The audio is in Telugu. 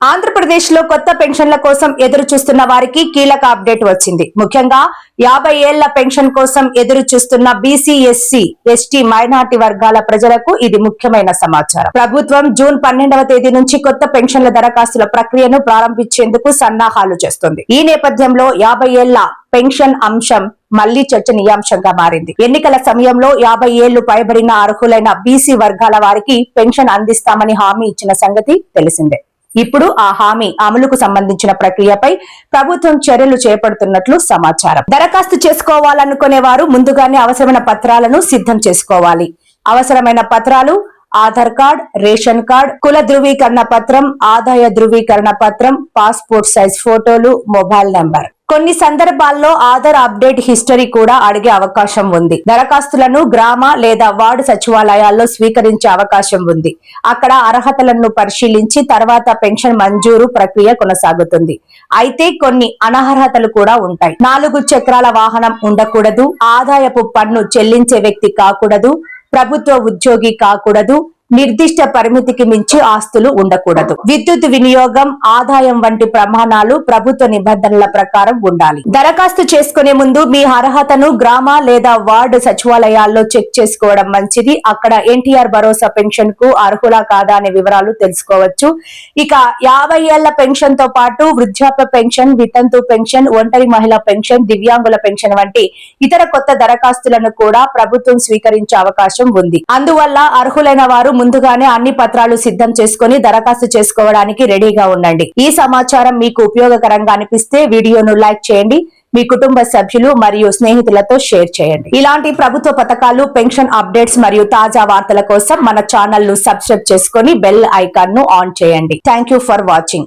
ఆంధ్రప్రదేశ్ లో కొత్త పెన్షన్ల కోసం ఎదురు చూస్తున్న వారికి కీలక అప్డేట్ వచ్చింది. ముఖ్యంగా 50 ఏళ్ల పెన్షన్ కోసం ఎదురు చూస్తున్న బీసీ, ఎస్సీ, ఎస్టీ, మైనార్టీ వర్గాల ప్రజలకు ఇది ముఖ్యమైన సమాచారం. ప్రభుత్వం జూన్ 12వ తేదీ నుంచి కొత్త పెన్షన్ల దరఖాస్తుల ప్రక్రియను ప్రారంభించేందుకు సన్నాహాలు చేస్తుంది. ఈ నేపథ్యంలో 50 ఏళ్ల పెన్షన్ అంశం మళ్లీ చర్చనీయాంశంగా మారింది. ఎన్నికల సమయంలో 50 ఏళ్లు పైబడిన అర్హులైన బీసీ వర్గాల వారికి పెన్షన్ అందిస్తామని హామీ ఇచ్చిన సంగతి తెలిసిందే. ఇప్పుడు ఆ హామీ అమలుకు సంబంధించిన ప్రక్రియపై ప్రభుత్వం చర్యలు చేపడుతున్నట్లు సమాచారం. దరఖాస్తు చేసుకోవాలనుకునే వారు ముందుగానే అవసరమైన పత్రాలను సిద్ధం చేసుకోవాలి. అవసరమైన పత్రాలు ఆధార్ కార్డ్, రేషన్ కార్డ్, కుల ధృవీకరణ పత్రం, ఆదాయ ధృవీకరణ పత్రం, పాస్పోర్ట్ సైజ్ ఫోటోలు, మొబైల్ నంబర్. కొన్ని సందర్భాల్లో ఆధార్ అప్డేట్ హిస్టరీ కూడా అడిగే అవకాశం ఉంది. దరఖాస్తులను గ్రామ లేదా వార్డు సచివాలయాల్లో స్వీకరించే అవకాశం ఉంది. అక్కడ అర్హతలను పరిశీలించి తర్వాత పెన్షన్ మంజూరు ప్రక్రియ కొనసాగుతుంది. అయితే కొన్ని అనర్హతలు కూడా ఉంటాయి. 4 చక్రాల వాహనం ఉండకూడదు, ఆదాయపు పన్ను చెల్లించే వ్యక్తి కాకూడదు, ప్రభుత్వ ఉద్యోగి కాకూడదు, నిర్దిష్ట పరిమితికి మించి ఆస్తులు ఉండకూడదు, విద్యుత్ వినియోగం, ఆదాయం వంటి ప్రమాణాలు ప్రభుత్వ నిబంధనల ప్రకారం ఉండాలి. దరఖాస్తు చేసుకునే ముందు మీ అర్హతను గ్రామ లేదా వార్డు సచివాలయాల్లో చెక్ చేసుకోవడం మంచిది. అక్కడ ఎన్టీఆర్ భరోసా పెన్షన్ కు అర్హులా కాదా అనే వివరాలు తెలుసుకోవచ్చు. ఇక 50 ఏళ్ల పెన్షన్ తో పాటు వృద్ధాప్య పెన్షన్, వితంతు పెన్షన్, ఒంటరి మహిళా పెన్షన్, దివ్యాంగుల పెన్షన్ వంటి ఇతర కొత్త దరఖాస్తులను కూడా ప్రభుత్వం స్వీకరించే అవకాశం ఉంది. అందువల్ల అర్హులైన వారు ముందుగానే అన్ని పత్రాలు సిద్ధం చేసుకుని దరఖాస్తు చేసుకోవడానికి రెడీగా ఉండండి. ఈ సమాచారం మీకు ఉపయోగకరంగా అనిపిస్తే వీడియోను లైక్ చేయండి. మీ కుటుంబ సభ్యులు మరియు స్నేహితులతో షేర్ చేయండి. ఇలాంటి ప్రభుత్వ పథకాలు, పెన్షన్ అప్డేట్స్ మరియు తాజా వార్తల కోసం మన ఛానల్ ను సబ్స్క్రైబ్ చేసుకుని బెల్ ఐకాన్ ను ఆన్ చేయండి. Thank you for watching.